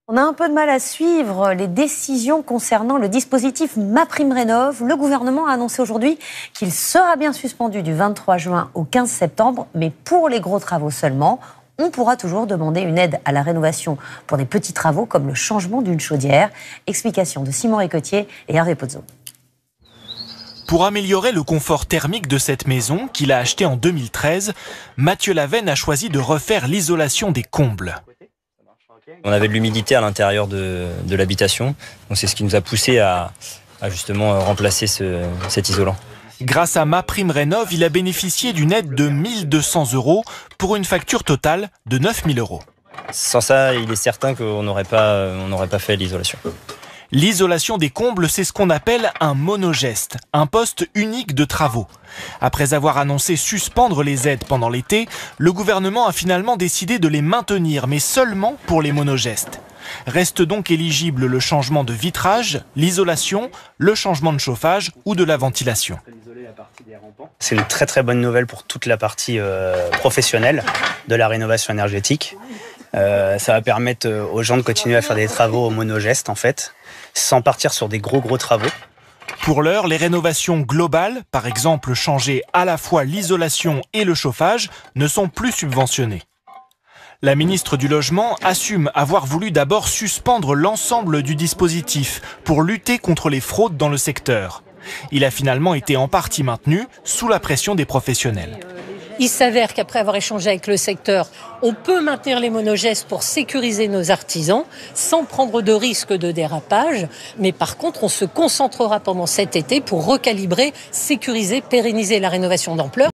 On a un peu de mal à suivre les décisions concernant le dispositif MaPrimeRénov'. Le gouvernement a annoncé aujourd'hui qu'il sera bien suspendu du 23 juin au 15 septembre, mais pour les gros travaux seulement. On pourra toujours demander une aide à la rénovation pour des petits travaux comme le changement d'une chaudière. Explication de Simon Ricotier et Hervé Pozzo. Pour améliorer le confort thermique de cette maison, qu'il a achetée en 2013, Mathieu Lavenne a choisi de refaire l'isolation des combles. On avait de l'humidité à l'intérieur de l'habitation, donc c'est ce qui nous a poussé à justement remplacer cet isolant. Grâce à MaPrimeRénov', il a bénéficié d'une aide de 1 200 € pour une facture totale de 9 000 €. Sans ça, il est certain qu'on n'aurait pas fait l'isolation. L'isolation des combles, c'est ce qu'on appelle un monogeste, un poste unique de travaux. Après avoir annoncé suspendre les aides pendant l'été, le gouvernement a finalement décidé de les maintenir, mais seulement pour les monogestes. Reste donc éligible le changement de vitrage, l'isolation, le changement de chauffage ou de la ventilation. C'est une très très bonne nouvelle pour toute la partie professionnelle de la rénovation énergétique. Ça va permettre aux gens de continuer à faire des travaux au monogeste en fait, sans partir sur des gros travaux. Pour l'heure, les rénovations globales, par exemple changer à la fois l'isolation et le chauffage, ne sont plus subventionnées. La ministre du Logement assume avoir voulu d'abord suspendre l'ensemble du dispositif pour lutter contre les fraudes dans le secteur. Il a finalement été en partie maintenu sous la pression des professionnels. Il s'avère qu'après avoir échangé avec le secteur, on peut maintenir les monogestes pour sécuriser nos artisans sans prendre de risque de dérapage. Mais par contre, on se concentrera pendant cet été pour recalibrer, sécuriser, pérenniser la rénovation d'ampleur.